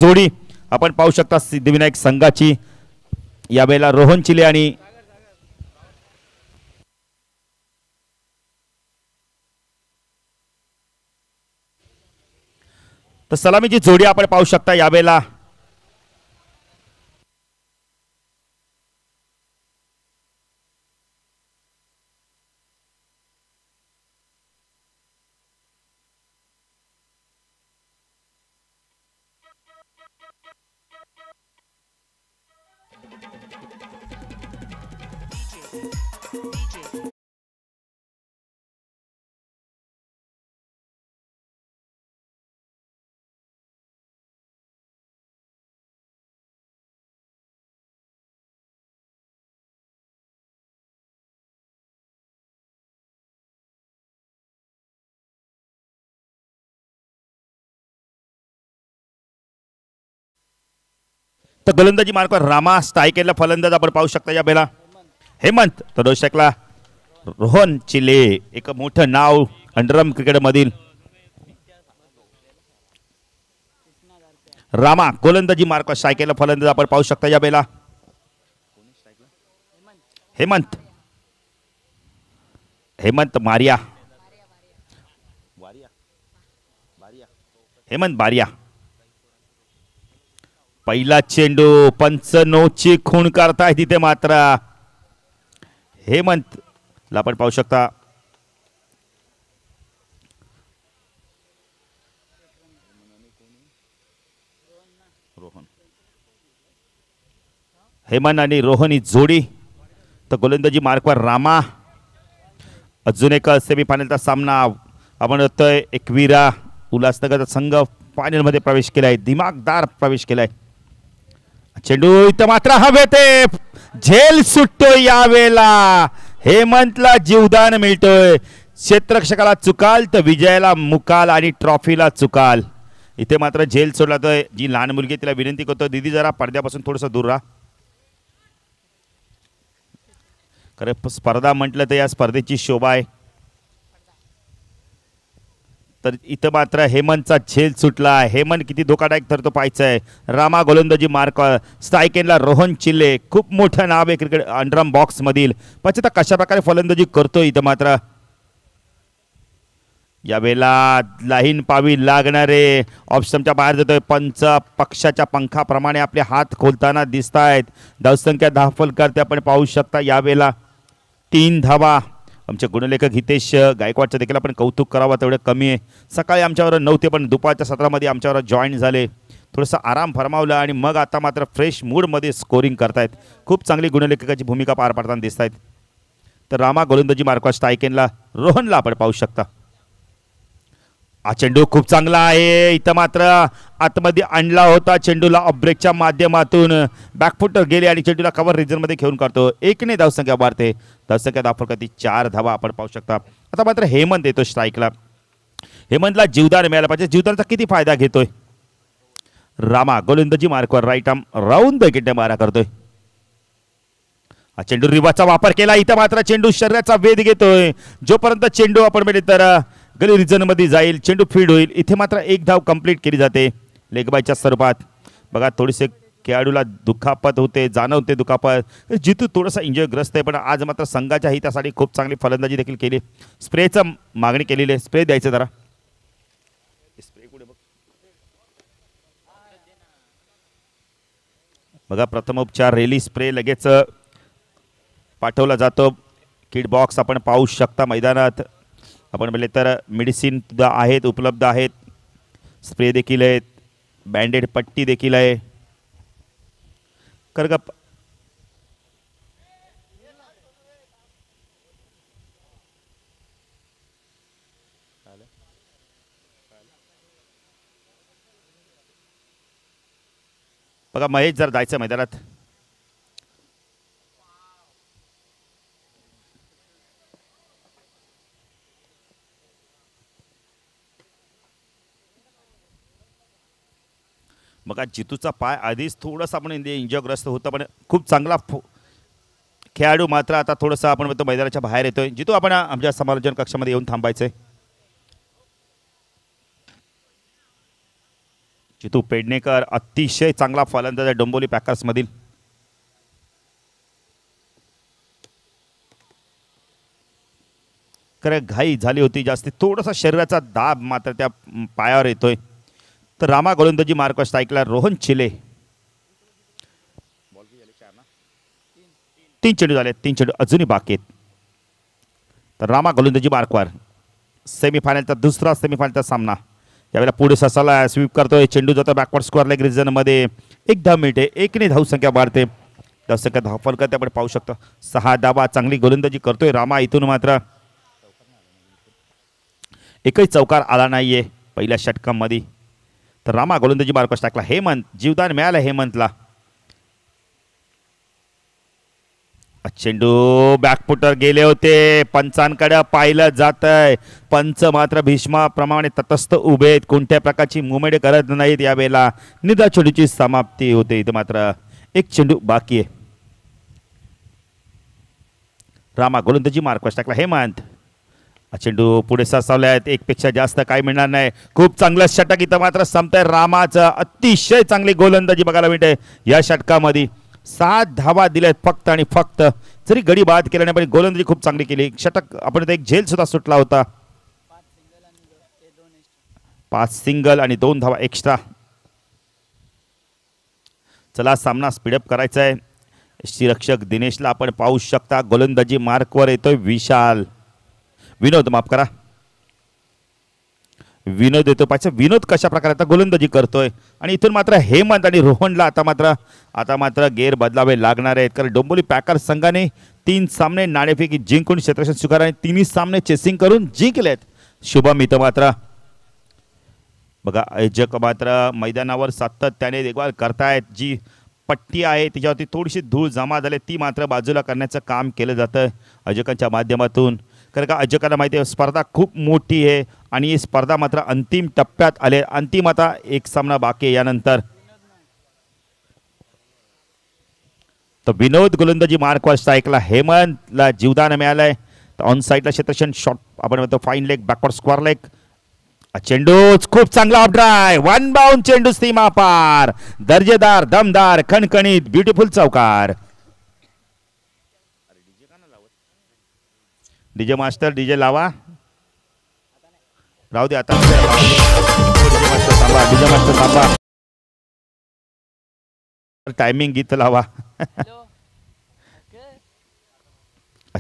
जोडी आपण पाहू शकता सिद्धिविनायक संघाची यावेळेला रोहन चिले आणि तर सलामीची जोडी आपण पाहू शकता यावेळेला तर गोलंदाजी मार्कवर रामा स्ट्रायकेला फलंदाज आपण पाहू शकता या बेला हेमंत तर दर्शकला रोहन चिले एक मोठं नाव अंडरम क्रिकेट मधील रामा गोलंदाजी मार्कवर स्ट्रायकेला फलंदाज आपण पाहू शकता या बेला हेमंत हेमंत मारिया हेमंत बारिया पहिला चेंडू पंच नोची खूण करताय तिथे मात्र हेमंत ला आपण पाहू शकता हेमंत आणि रोहन ही जोडी तर गोलंदाजी मार्कवर रामा अजून एक सेमीफायनलचा सामना आपण बघतोय एकविरा उल्हासनगरचा संघ फायनल मध्ये प्रवेश केलाय दिमागदार प्रवेश केलाय चेंडू इथं मात्र हवे ते झेल सुटतोय यावेळेला हेमंतला जीवदान मिळतोय क्षेत्ररक्षकाला चुकाल तर विजयाला मुकाल आणि ट्रॉफीला चुकाल इथे मात्र झेल सोडला तर जी लहान मुलगी तिला विनंती करतो दीदी जरा पडद्यापासून थोडंसं दूर राहा खरं स्पर्धा म्हटलं तर या स्पर्धेची शोभा आहे तर इथं मात्र हेमंतचा झेल सुटला हेमंत किती धोकादायक ठरतो पाहायचं आहे रामा गोलंदाजी मार्क स्ट्रायकेनला रोहन चिल्ले खूप मोठं नाव आहे क्रिकेट अंडरम बॉक्स मधील पाहिजे कशा प्रकारे फलंदाजी करतो इथं मात्र यावेळेला लाहीन पावी लागणारे ऑप्शनच्या बाहेर जातोय पंच पक्षाच्या पंखाप्रमाणे आपले हात खोलताना दिसत आहेत धावसंख्या धावफलकर आपण पाहू शकता यावेळेला 3 धावा आमचे गुणलेखक हितेश गायकवाडचं देखील आपण कौतुक करावं तेवढं कमी आहे सकाळी आमच्यावर नव्हते पण दुपारच्या सत्रामध्ये आमच्यावर जॉईन झाले थोडंसं आराम फरमावलं आणि मग आता मात्र फ्रेश मूडमध्ये स्कोरिंग करतायत खूप चांगली गुणलेखकाची भूमिका पार पाडताना दिसत आहेत तर रामा गोलंदाजी मार्कवर स्ट्रायकेनला रोहनला आपण पाहू शकता हा चेंडू खूप चांगला आहे इथं मात्र आतमध्ये आणला होता चेंडूला ऑफ ब्रेकच्या माध्यमातून बॅकफुटर गेले आणि चेंडूला कव्हर रिजनमध्ये घेऊन काढतो 1 ने धावसंख्या वाढते धावसंख्या धावफलकाची 4 धावा आपण पाहू शकता आता मात्र हेमंत येतो स्ट्राईकला हेमंतला जीवदान मिळाला पाहिजे जीवदानाचा किती फायदा घेतोय रामा गोलंदाजी मार्कवर राईट आर्म राऊंड द गिड्डे मारा करतोय हा चेंडू रिवाचा वापर केला इथं मात्र चेंडू शरीराचा वेध घेतोय जोपर्यंत चेंडू आपण मिळेल तर गली रिजन मध्ये जाईल चेंडू फीड होईल इथे मात्र 1 धाव कंप्लीट केली जाते लेगबायच्या स्वरूपात बघा थोडेसे खेळाडूला दुखापत होते जाणवते दुखापत जितू थोडासा इंजयग्रस्त आहे पण आज मात्र संघाच्या हितासाठी खूप चांगली फलंदाजी देखील केली स्प्रेचं मागणी केलेली आहे स्प्रे द्यायचं जरा स्प्रे कुठे बघा प्रथमोपचार रेली स्प्रे लगेच पाठवला जातो किट बॉक्स आपण पाहू शकता मैदानात आपण बोलले तर मेडिसिन सुद्धा आहेत उपलब्ध आहेत स्प्रे देखील आहेत बँडेड पट्टी देखील आहे करगप बघा महेश जर जायचं मैदानात बघा जितूचा पाय आधीच थोडासा आपण इंजग्रस्त होता पण खूप चांगला खेळाडू मात्र आता थोडंसं आपण म्हणतो मैदानाच्या बाहेर येतोय जितू आपण आमच्या समालोचन कक्षामध्ये येऊन थांबायचंय जितू पेडणेकर अतिशय चांगला फलंदाज आहे डोंबिवली पॅकर्स मधील. खरं घाई झाली होती जास्ती, थोडासा शरीराचा दाब मात्र त्या पायावर येतोय. तर रामा गोलंदाजी मार्कवर स्ट्राईकला रोहन चिले. 3 चेंडू झाले, 3 चेंडू अजूनही बाकी आहेत. तर रामा गोलंदाजी मार्कवर सेमीफायनलचा दुसरा सेमीफायनलचा सामना यावेळेला पुढे ससाला स्वीप करतोय. चेंडू जातो बॅकवर्ड स्क्वेअर लेग रिजन मध्ये. 1 धाव मिळते, 1ने धावसंख्या वाढते. धावसंख्या धावफल करते आपण पाहू शकतो. 6 धावा, चांगली गोलंदाजी करतोय रामा. इथून मात्र एकही चौकार आला नाहीये पहिल्या षटकामध्ये. तर रामा गोलंदाजी मार्कवर टाकला. हेमंत, जीवदान मिळालं हेमंतला. चेंडू बॅकफुटर गेले होते, पंचांकडे पाहिलं जात आहे. पंच मात्र भीष्माप्रमाणे तटस्थ उभे आहेत, कोणत्या प्रकारची मुवमेंट करत नाहीत. यावेळेला निदा चेंडूची समाप्ती होते. इथं मात्र 1 चेंडू बाकी आहे. रामा गोलंदाजी मार्कवर टाकला. हेमंत, चेंडू पुढे सरसावले आहेत, 1 पेक्षा जास्त काही मिळणार नाही. खूप चांगलं षटक इथं मात्र संपतंय. रामाचं अतिशय चांगली गोलंदाजी बघायला मिळते या षटकामध्ये. 7 धावा दिल्यात फक्त आणि फक्त. जरी गडी बाद केला नाही पण गोलंदाजी खूप चांगली केली. षटक आपण एक झेल सुद्धा सुटला होता. 5 सिंगल आणि 2 धावा एक्स्ट्रा. चला सामना स्पीडअप करायचा आहे. यष्टीरक्षक दिनेशला आपण पाहू शकता. गोलंदाजी मार्कवर येतोय विशाल. विनोद, माफ करा, विनोद येतो पाहिजे. विनोद कशा प्रकारे आता गोलंदाजी करतोय. आणि इथून मात्र हेमंत आणि रोहनला आता मात्र गेअर बदलावे लागणार आहेत. कारण डोंबिवली पॅकर्स संघाने 3 सामने नाणेफेकी जिंकून क्षेत्ररक्षण स्वीकारले, 3 सामने चेसिंग करून जिंकलेत. शुभम इथं मात्र बघा आयोजक मात्र मैदानावर सातत्याने देखभाल करतायत. जी पट्टी आहे त्याच्यावरती थोडीशी धूळ जमा झाली, ती मात्र बाजूला करण्याचं काम केलं जातं आयोजकांच्या माध्यमातून. कारण का आयोजकांना माहिती आहे स्पर्धा खूप मोठी आहे आणि ही स्पर्धा मात्र अंतिम टप्प्यात आले. अंतिम आता 1 सामना बाकी आहे यानंतर. तर विनोद गोलंदाजी मार्कवर स्ट्राईकला. हेमंतला जीवदान मिळालंय. तर ऑन साईडला क्षेत्ररक्षण शॉट आपण म्हणतो fine leg, backward square leg. चेंडू खूप चांगला ऑफ ड्राय, 1 बाउंड चेंडू सीमा पार. दर्जेदार, दमदार, खणखणीत, ब्युटिफुल चौकार. डीजे मास्टर, डीजे लावा. राहू दे आता. डीजे मास्टर थांबा. टायमिंग गीत लावा.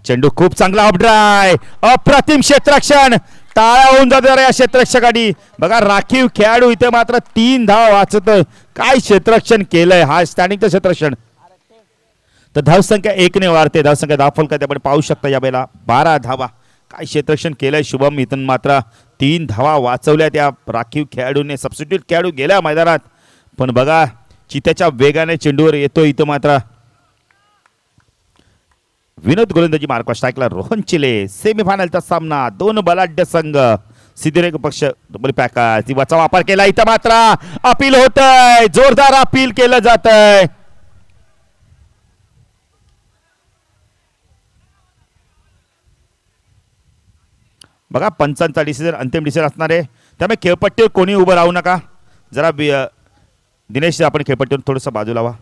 चेंडू खूप चांगला ऑफ ड्राय, अप्रतिम क्षेत्ररक्षण. टाळ्या होऊन जाते या क्षेत्ररक्षकांनी. बघा राखीव खेळाडू इथे मात्र 3 धावा वाचत. काय क्षेत्ररक्षण केलंय, हा स्टँडिंगचं क्षेत्ररक्षण. तर धावसंख्या 1ने वाढते. धावसंख्या दाखल करते आपण पाहू शकता. या वेळेला 12 धावा. काय क्षेत्ररक्षण केलंय शुभम. इथून मात्र 3 धावा वाचवल्या त्या राखीव खेळाडूने. सबस्टिट्यूट खेळाडू गेल्या मैदानात पण बघा चित्याच्या वेगाने चेंडूवर येतो. इथं मात्र विनोद गोलंदाजी मार्कवर स्ट्राईकला. रोहन चिले. सेमीफायनलचा सामना 2 बलाढ्य संघ. सिद्धिरेख पक्ष डोंबिवली पॅकर्स दिवाचा वापर केला. इथं मात्र अपील होतंय, जोरदार अपील केलं जातंय. बघा पंचांचा डिसिजन अंतिम डिसिजन असणार आहे. त्यामुळे खेळपट्टीवर कोणी उभं राहू नका. जरा दिनेश आपण खेळपट्टीवर थोडंसं बाजूला व्हा.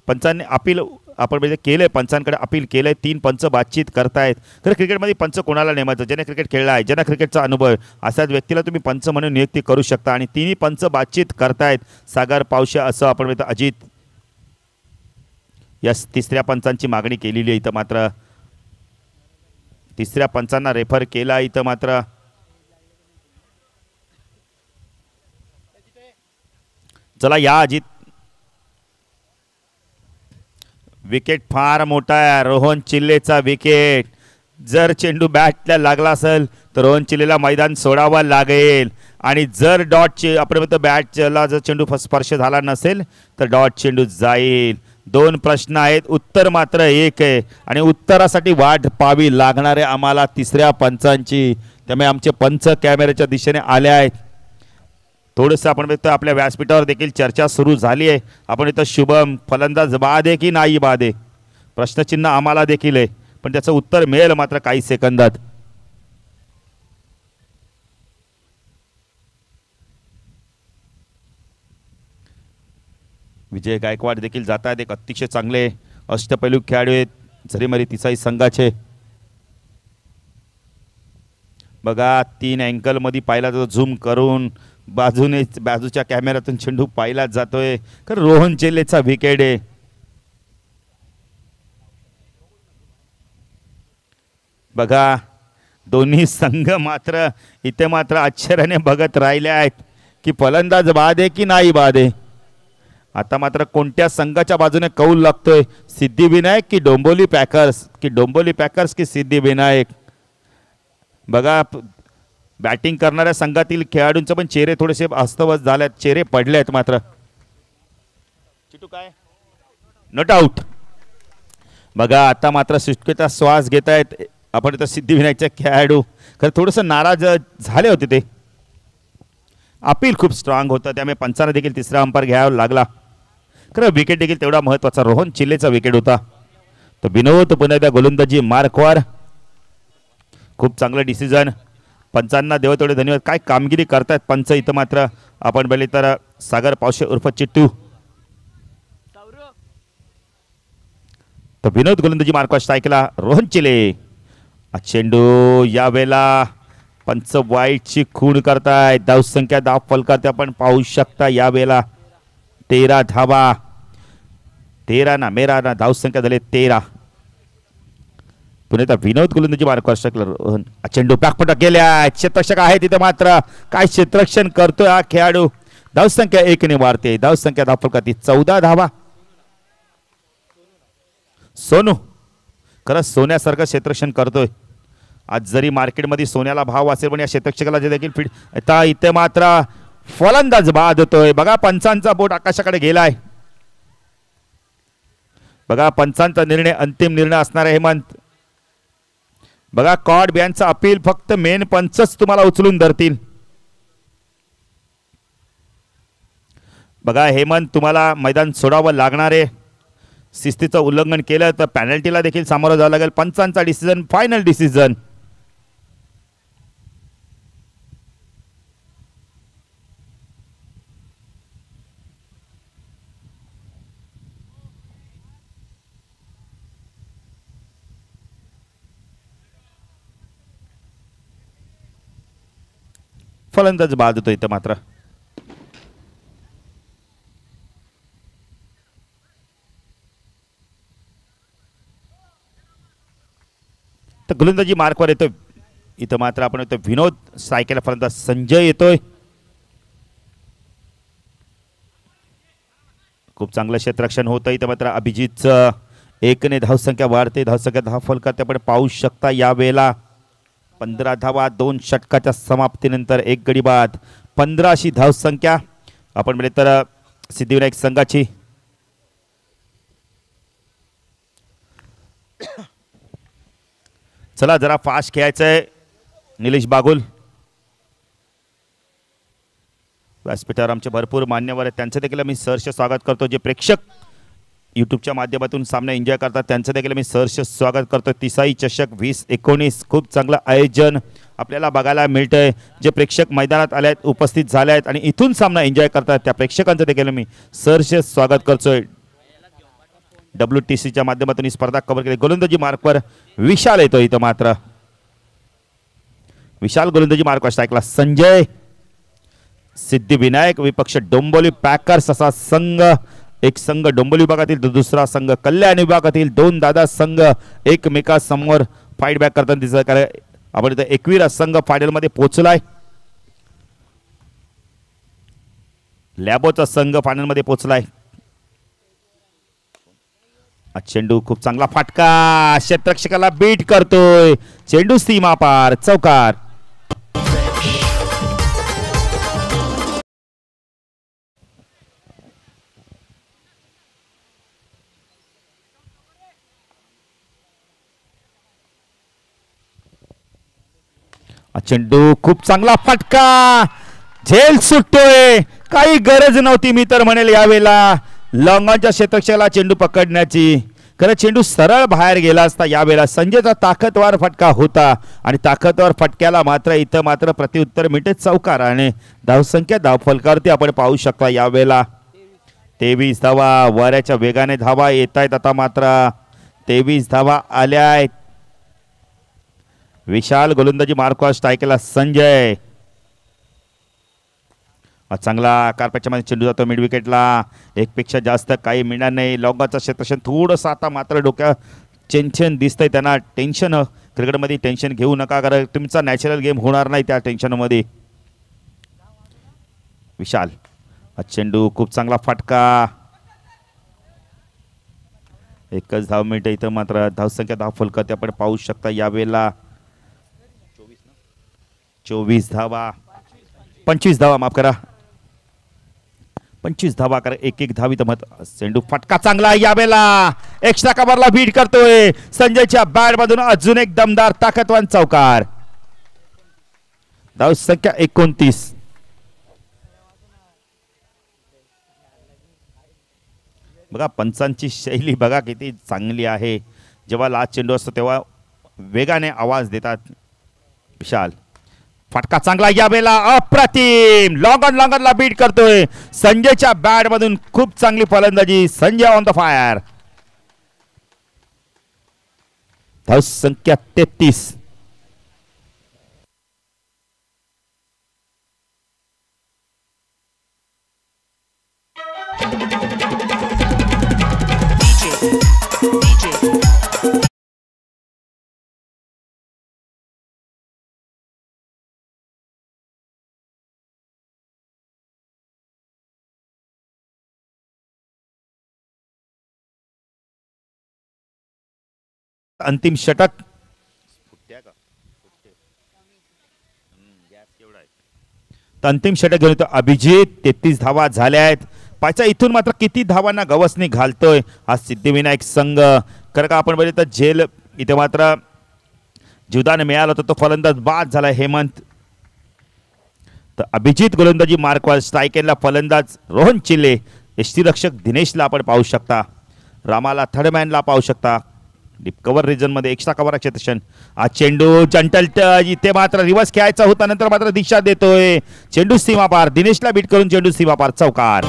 पंचांनी अपील आपण म्हणजे केलंय, पंचांकडे अपील केलंय. 3 पंच बातचीत करतायत. तर क्रिकेटमध्ये पंच कोणाला नेमायचं, ज्याने क्रिकेट खेळला आहे, ज्यांना क्रिकेटचा अनुभव आहे, अशाच व्यक्तीला तुम्ही पंच म्हणून नियुक्ती करू शकता. आणि 3ही पंच बातचीत करतायत. सागर पावशे असं आपण म्हणतो. अजित या 3ऱ्या पंचांची मागणी केलेली आहे. इथं मात्र 3ऱ्या पंचांना रेफर केला. इथं मात्र चला या अजित. विकेट फार मोठा आहे. रोहन चिल्लेचा विकेट. जर चेंडू बॅटला लागला असेल तर रोहन चिल्लेला मैदान सोडावं लागेल. आणि जर डॉट आपण म्हणतो बॅटला जर चेंडू स्पर्श झाला नसेल तर डॉट चेंडू जाईल. 2 प्रश्न आहेत, उत्तर मात्र 1 आहे. आणि उत्तरासाठी वाट पाहावी लागणार आहे आम्हाला 3ऱ्या पंचांची. त्यामुळे आमचे पंच कॅमेऱ्याच्या दिशेने आले आहेत. थोडंसं आपण बघतो आपल्या व्यासपीठावर देखील चर्चा सुरू झाली आहे. आपण इथं शुभम फलंदाज बाद आहे की नाही बाद आहे, प्रश्नचिन्ह आम्हाला देखील आहे. पण त्याचं उत्तर मिळेल मात्र काही सेकंदात. विजय गायकवाड देखील जात आहेत. एक अतिशय चांगले अष्टपैलू खेळाडू आहेत झरीमरी तिसाई संघाचे. बघा 3 अँगल मध्ये पाहिला जातो, झूम करून बाजूच्या कॅमेऱ्यातून चेंडू पाहिला जातोय. कारण रोहन चेल्लेचा विकेट आहे. बघा दोन्ही संघ मात्र इथे मात्र आश्चर्याने बघत राहिले आहेत की फलंदाज बाद आहे की नाही बाद आहे. आता मात्र कोणत्या संघाच्या बाजूने कौल लागतोय, सिद्धिविनायक की डोंबिवली पॅकर्स की सिद्धिविनायक. बघा बॅटिंग करणाऱ्या संघातील खेळाडूंचे पण चेहरे थोडेसे अस्तव्यस्त झाले आहेत, चेहरे पडले आहेत मात्र. चिटू काय नॉट आउट. बघा आता मात्र सुटकेचा श्वास घेत आहेत आपण इथं सिद्धिविनायकचे खेळाडू. खरं थोडंसं नाराज झाले होते ते. अपील खूप स्ट्रॉंग होतं त्यामुळे पंचांना देखील तिसरा अंपायर घ्यावा लागला. खरं विकेट देखील तेवढा महत्त्वाचा रोहन चिल्लेचा विकेट होता. तो विनोद पुन्हा एकदा गोलंदाजी मार्कवर. खूप चांगलं डिसिजन. पंचांना देव तेवढे धन्यवाद. काय कामगिरी करतायत पंच इथं मात्र. आपण बघितले तर सागर पावशे उर्फ चिट्टू. तो विनोद गोलंदाजी मार्कवर स्ट्राईकला रोहन चिल्ले. चेंडू यावेळेला पंच वाईटची खूण करतायत. धावसंख्या धाव फलकात आपण पाहू शकता यावेळेला 13 धावा. 13 ना मेरा ना धावसंख्या झाले 13. पुन्हा विनोद गोलंदाजी मार्कवर स्ट्राईकला. चेंडू बॅकफुट गेल्या. क्षेत्ररक्षक आहे तिथे मात्र काय क्षेत्ररक्षण करतोय हा खेळाडू. धावसंख्या 1 ने वाढते. धावसंख्या धाव फलकात 14 धावा. सोनू खरंच सोन्यासारखं क्षेत्ररक्षण करतोय. आज जरी मार्केटमध्ये सोन्याला भाव असेल पण या क्षेत्ररक्षकाला जे देखील फिट आता इथे मात्र फलंदाज बाद होतोय. बघा पंचांचा बोट आकाशाकडे गेलाय. बघा पंचांचा निर्णय अंतिम निर्णय असणार आहे हेमंत. बघा कॉड बॅनचा अपील फक्त मेन पंचच तुम्हाला उचलून धरतील. बघा हेमंत तुम्हाला मैदान सोडावं लागणार आहे. शिस्तीचं उल्लंघन केलं तर पेनल्टीला देखील सामोरं जावं लागेल. पंचांचा डिसिजन फायनल डिसिजन. फलंदाज बाद होतो इथं मात्र. तर गोलंदाजी मार्कवर येतोय इथं मात्र आपण येतोय विनोद. स्ट्राईकला फलंदाज संजय येतोय. खूप चांगलं क्षेत्ररक्षण होतं इथं मात्र. अभिजितचं 1 ने धावसंख्या वाढते. धावसंख्या धाव फलकात आपण पाहू शकता यावेळेला 15 धावा 2 षटकाच्या समाप्तीनंतर 1 गडी बाद. 15 अशी धावसंख्या आपण म्हणजे तर सिद्धिविनायक संघाची. चला जरा फास्ट खेळायचंय. निलेश बागुल व्यासपीठावर आमचे भरपूर मान्यवर आहेत त्यांचं देखील मी सहर्ष स्वागत करतो. जे प्रेक्षक यूट्यूबच्या माध्यमातून सामना एन्जॉय करतात त्यांचं देखील मी सहर्ष स्वागत करतो. तिसाई चषक 2019 खूप चांगलं आयोजन आपल्याला बघायला मिळतंय. जे प्रेक्षक मैदानात आले आहेत उपस्थित झाले आहेत आणि इथून सामना एन्जॉय करतात त्या प्रेक्षकांचं देखील मी सहर्ष स्वागत करतोय. WTCच्या माध्यमातून ही स्पर्धा कव्हर केली. गोलंदाजी मार्कवर विशाल येतो इथं मात्र. विशाल गोलंदाजी मार्कवर स्ट्राईकला संजय. सिद्धिविनायक विपक्ष डोंबिवली पॅकर्स असा संघ. एक संघ डोंबिवली विभागातील दुसरा संघ कल्याण विभागातील. 2 दादा संघ एकमेकांसमोर फाईट बॅक करताना दिसत आहे. आपण इथं 21 संघ फायनल मध्ये पोहोचलाय. लॅबोचा संघ फायनल मध्ये पोहोचलाय. चेंडू खूप चांगला फटका. क्षेत्ररक्षकाला बीट करतोय. चेंडू सीमा पार चौकार. चेंडू खूप चांगला फटका. झेल सुटतोय. काही गरज नव्हती मी तर म्हणेल यावेळेला लॉंगॉनच्या क्षेत्ररक्षकाला चेंडू पकडण्याची. खरं चेंडू सरळ बाहेर गेला असता यावेळेला. संजयचा ताकदवार फटका होता आणि ताकदवार फटक्याला मात्र इथं मात्र प्रत्युत्तर मिळते चौकार आणि धावसंख्या धाव फलकावरती आपण पाहू शकता यावेळेला 23 धावा वाऱ्याच्या वेगाने धावा येत आहेत आता मात्र 23 धावा आल्या आहेत. विशाल गोलंदाजी मार्कॉस स्ट्रायकला संजय चांगला कार्पेटच्या मध्ये चेंडू जातो मिड विकेटला. एकपेक्षा जास्त काही मिळणार नाही. लॉंगाचं क्षेत्रक्षण थोडंसं आता मात्र डोक्या टेन्शन दिसतंय त्यांना. टेन्शन क्रिकेटमध्ये टेन्शन घेऊ नका कारण तुमचा नॅचरल गेम होणार नाही त्या टेन्शनमध्ये. विशाल चेंडू खूप चांगला फटका. एकच धाव मिनिट इथं मात्र धावसंख्या 10 फलकात आपण पाहू शकता यावेळेला 24 धावा 25 धावा माफ करा 25 धावा कर एक धावी मत. चेंडू फटका चांगला यावेळेला एक्स्ट्रा कव्हरला बीट करतोय संजयच्या बॅट मधून अजून एक दमदार ताकदवान चौकार. धावसंख्या 29. बघा पंचांची शैली बघा किती चांगली आहे. जेव्हा लास्ट चेंडू असतो तेव्हा वेगाने आवाज देतात. विशाल फटका चांगला यावेळेला अप्रतिम लॉंगनला बीट करतोय संजयच्या बॅट मधून. खूप चांगली फलंदाजी संजय ऑन द फायर. धावसंख्या 33. अंतिम षटक अंतिम षटक घेऊन येतो अभिजित. 33 धावा झाल्या आहेत. पायचा इथून मात्र किती धावांना गवसणी घालतोय हा सिद्धिविनायक संघ. कारण का आपण बघितलं तर जेल इथे मात्र जीवदान मिळालं होतं तो फलंदाज बाद झाला हेमंत. तर अभिजित गोलंदाजी मार्कवाल स्ट्रायकेनला फलंदाज रोहन चिल्ले. यष्टीरक्षक दिनेशला आपण पाहू शकता. रामाला थर्डमॅनला पाहू शकता. डीप कव्हर रिजन मध्ये एक्स्ट्रा कव्हर क्षेत्रक्षण. हा चेंडू जंटल टच इथे मात्र रिव्हर्स खेळायचा होता नंतर मात्र दिशा देतोय. चेंडू सीमा पार दिनेशला बीट करून चेंडू सीमा पार चौकार.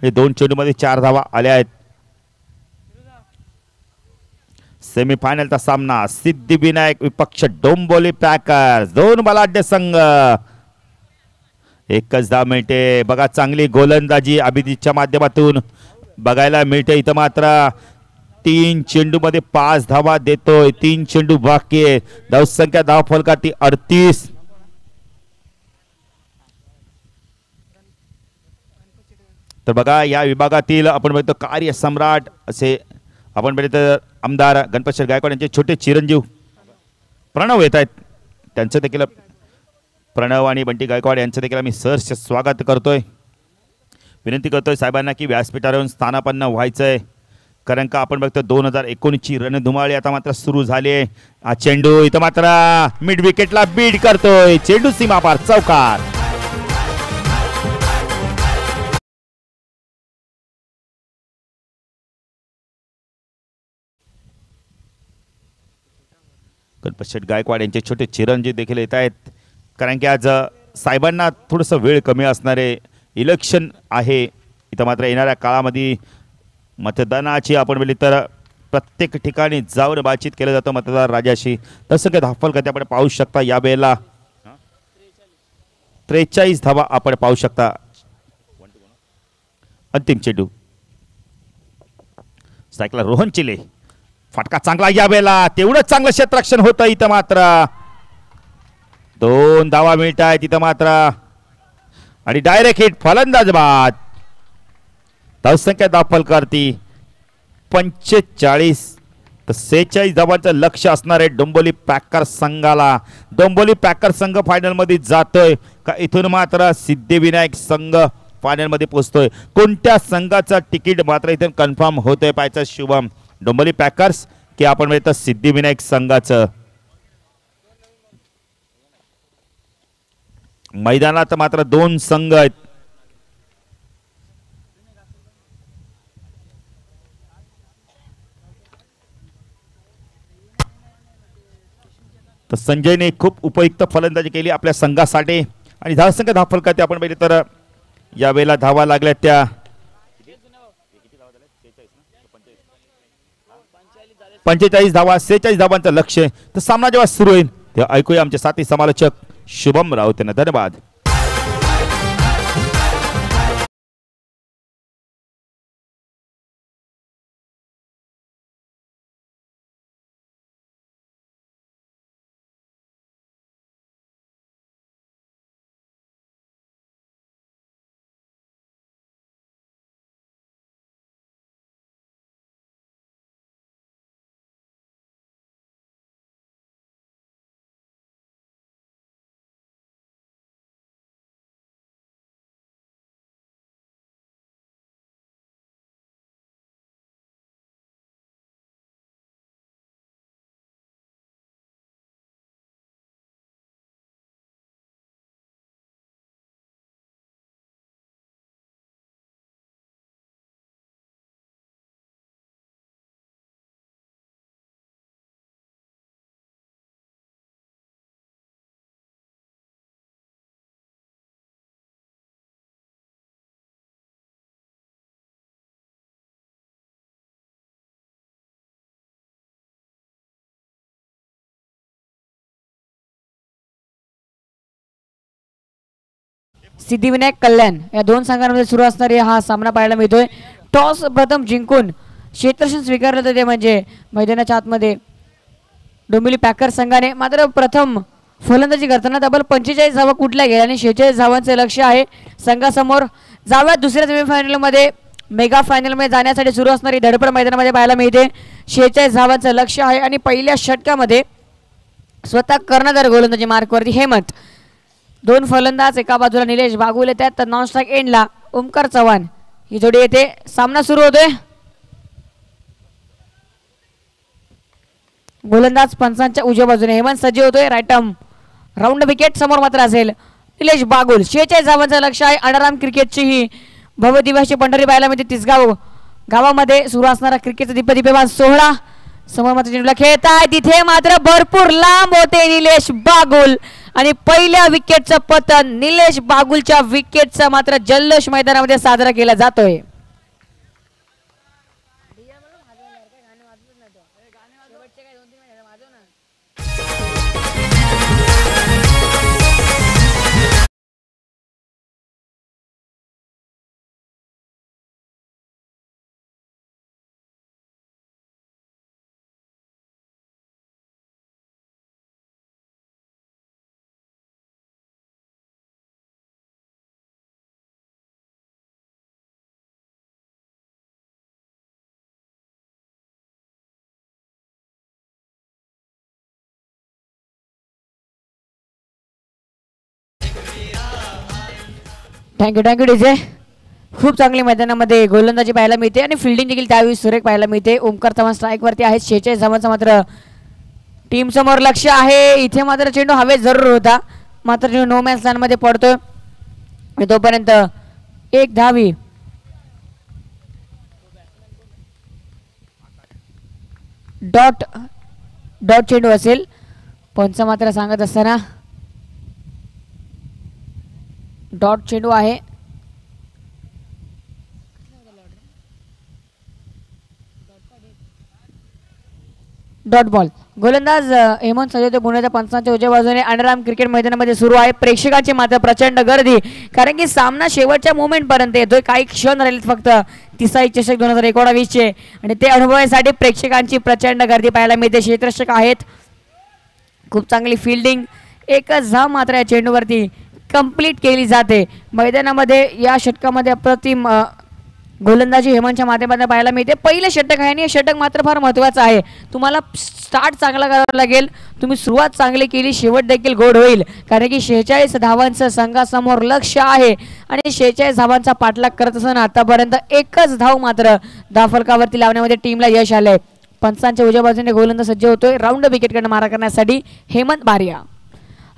हे 2 चेंडूमध्ये 4 धावा आल्या आहेत. सेमीफायनलचा सामना सिद्धिविनायक विपक्ष डोंबोली पॅकर्स. 2 बलाढ्य संघ. एकच धाव मिळते. बघा चांगली गोलंदाजी अभिजितच्या माध्यमातून बघायला मिळते. इथं मात्र 3 चेंडूमध्ये 5 धावा देतोय. 3 चेंडू बाकी आहे. धावसंख्या 10 फलकात 38. तर बघा या विभागातील आपण बघतो कार्य सम्राट असे आपण बघतो आमदार गणपत गायकवाड यांचे छोटे चिरंजीव प्रणव येत आहेत. त्यांचं देखील प्रणव आणि बंटी गायकवाड यांचं देखील आम्ही सहर्ष स्वागत करतोय. विनंती करतोय साहेबांना की व्यासपीठावर येऊन स्थानापन्न व्हायचंय. कारण का आपण बघतो 2019 ची रणधुमाळी आता मात्र सुरू झाली आहे. हा चेंडू इथं मात्र मिड विकेटला बीट करतोय. चेंडू सीमा पार चौकार. गणपत गायकवाड यांचे छोटे चिरंजीव देखील येत आहेत. कारण की आज साहेबांना थोडंसं वेळ कमी असणारे इलेक्शन आहे. इथं मात्र येणाऱ्या काळामध्ये मतदानाची आपण बोलली तर प्रत्येक ठिकाणी जाऊन बातचीत केलं जातं मतदार राजाशी. तसं काही धाफल करते आपण पाहू शकता. यावेळेला 43 धावा आपण पाहू शकता. अंतिम चेंडू स्ट्राईकला रोहन चिले. फटका चांगला यावेळेला. तेवढं चांगलं क्षेत्ररक्षण होतं. इथं मात्र 2 धावा मिळत आहेत. इथं मात्र आणि डायरेक्ट हिट फलंदाज बाद. धावसंख्या दाखल करती 45 तर 46 धावांचं लक्ष असणार आहे डोंबोली पॅकर संघाला. डोंबोली पॅकर संघ फायनल मध्ये जातोय का इथून मात्र सिद्धिविनायक संघ फायनल मध्ये पोहोचतोय. कोणत्या संघाचं तिकीट मात्र इथून कन्फर्म होतोय पाहायचं शुभम. डोंबोली पॅकर्स की आपण म्हणतो सिद्धिविनायक संघाचं. मैदानात मात्र दोन संघ आहेत. तर संजयने खूप उपयुक्त फलंदाजी केली आपल्या संघासाठी आणि धावसंख्या धावफलकात आपण पाहिले तर यावेळेला धावा लागल्या त्या 45 धावा 46 धावांचं लक्ष्य. तर सामना जेव्हा सुरू होईल तेव्हा ऐकूया आमचे साथी समालोचक शुभम राऊत यांना. धन्यवाद. सिद्धिविनायक कल्याण या दोन संघांमध्ये सुरू असणारे हा सामना पाहायला मिळतोय. टॉस प्रथम जिंकून क्षेत्ररक्षण स्वीकारलं तर ते म्हणजे मैदानाच्या आतमध्ये डोंबिवली पॅकर संघाने. मात्र प्रथम फलंदाजी करताना तब्बल 45 धावा कुठल्या गेल्या आणि 46 धावांचे लक्ष आहे संघासमोर. जाऊयात दुसऱ्या सेमीफायनलमध्ये मेगा फायनलमध्ये जाण्यासाठी सुरू असणारी धडपड मैदानामध्ये पाहायला मिळते. 46 धावांचं लक्ष आहे आणि पहिल्या षटकामध्ये स्वतः कर्णधार गोलंदाजी मार्कवरती हेमंत. दोन फलंदाज एका बाजूला निलेश बागुल येतात तर नॉन स्ट्राईक एंडला ओमकार चव्हाण ही जोडी येते. सामना सुरू होतोय. गोलंदाज पंचांच्या उजव्या बाजूने हेमंत सज्ज होतोय. राईट आर्म राऊंड विकेट समोर मात्र असेल निलेश बागुल. 46 धावांचं लक्ष आहे. अनाराम क्रिकेटची ही भव्य दिवशी पंढरी पाहायला मिळते. तिसगाव गावामध्ये सुरू असणारा क्रिकेटचा दिप्यमान सोहळा समोर मात्र चेंडूला खेळताय तिथे मात्र भरपूर लांब होते निलेश बागुल आणि पहिल्या विकेटचं पतन निलेश बागुलच्या विकेटचा मात्र जल्लोष मैदानामध्ये साजरा केला जातोय. Thank you DJ. खूप चांगली मैदानामध्ये गोलंदाजी पाहायला मिळते आणि फिल्डिंग देखील त्यावेळी सुरेख पाहायला मिळते. ओमकार चव्हाण स्ट्राईक वरती आहेत. 46 धावांचं मात्र टीम समोर लक्ष आहे. इथे मात्र चेंडू हवेत जरूर होता मात्र चेंडू नो मॅच लाईन मध्ये पडतोय. तोपर्यंत एक धावी डॉट चेंडू असेल. पंच मात्र सांगत असताना डॉट चेंडू आहे. Dot ball. गोलंदाज हेमंत सजोते पुण्याच्या पंचांच्या उजव्या बाजूने अंडरआर्म क्रिकेट मैदानामध्ये सुरू आहे. प्रेक्षकांची मात्र प्रचंड गर्दी कारण की सामना शेवटच्या मोमेंट पर्यंत येतोय. काही क्षण राहिलेत फक्त तिसाई चषक 2019 चे आणि ते अनुभवासाठी प्रेक्षकांची प्रचंड गर्दी पाहायला मिळते. क्षेत्ररक्षक आहेत. खूप चांगली फिल्डिंग. एकच धाव मात्र या चेंडूवरती कंप्लीट केली जाते. मैदानामध्ये या षटकामध्ये अप्रतिम गोलंदाजी हेमंतच्या माध्यमातून पाहायला मिळते. पहिलं षटक आहे आणि हे षटक मात्र फार महत्त्वाचं आहे. तुम्हाला स्टार्ट चांगला करावा लागेल. तुम्ही सुरुवात चांगली केली शेवट देखील गोड होईल कारण की 46 धावांचं संघासमोर लक्ष आहे आणि 46 धावांचा पाठलाग करत असताना आतापर्यंत एकच धाव मात्र धावफलकावरती लावण्यामध्ये टीमला यश आलंय. पंचांच्या उजव्या बाजूने गोलंदाज सज्ज होतोय. राऊंड विकेटकडे मारा करण्यासाठी हेमंत बारिया.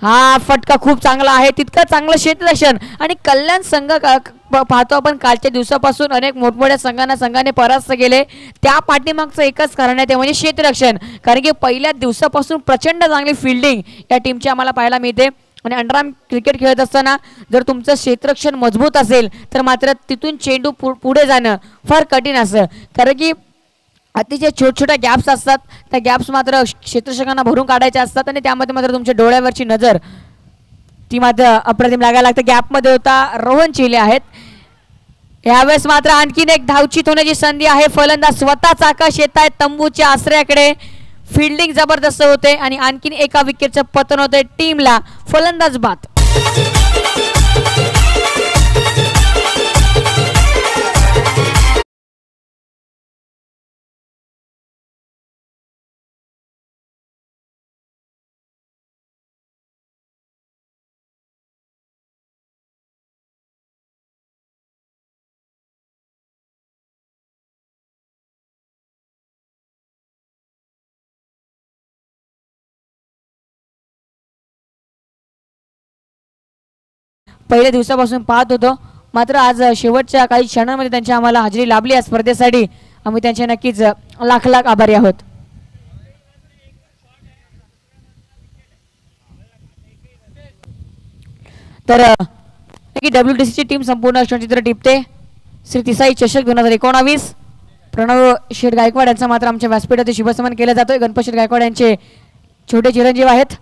हा फटका खूप चांगला आहे, तितकं चांगलं क्षेत्ररक्षण. आणि कल्याण संघ पाहतो आपण कालच्या दिवसापासून अनेक मोठमोठ्या संघाने परास्त केले. त्या पाठीमागचं एकच कारण आहे, ते म्हणजे क्षेत्ररक्षण. कारण की पहिल्या दिवसापासून प्रचंड चांगली फिल्डिंग या टीमची आम्हाला पाहायला मिळते. आणि अंडरआर्म क्रिकेट खेळत असताना जर तुमचं क्षेत्ररक्षण मजबूत असेल तर मात्र तिथून चेंडू पुढे जाणं फार कठीण असतं. कारण की अतिशय छोट्या गॅप्स असतात, त्या गॅप्स मात्र क्षेत्ररक्षकांना भरून काढायच्या असतात. आणि त्यामध्ये मात्र तुमच्या डोळ्यावरची नजर ती मात्र अप्रतिम लागायला लागतं. गॅपमध्ये होता रोहन चिले आहेत. यावेळेस मात्र आणखीन एक धावचीत होण्याची संधी आहे. फलंदाज स्वतःच आकाश येत आहेत तंबूच्या आश्रयाकडे. फिल्डिंग जबरदस्त होते आणि आणखीन एका विकेटचं पतन होते. टीमला फलंदाज बाद. पहिल्या दिवसापासून पाहत होतो, मात्र आज शेवटच्या काही क्षणांमध्ये त्यांची आम्हाला हजेरी लाभली या स्पर्धेसाठी. आम्ही त्यांचे नक्कीच लाख लाख आभारी आहोत. तर WTC ची टीम संपूर्ण चित्र टिपते. श्री तिसाई चषक 2019. प्रणव शेठ गायकवाड यांचा मात्र आमच्या व्यासपीठात शुभसन्मान केला जातोय. गणपत शेठ गायकवाड यांचे छोटे चिरंजीव आहेत.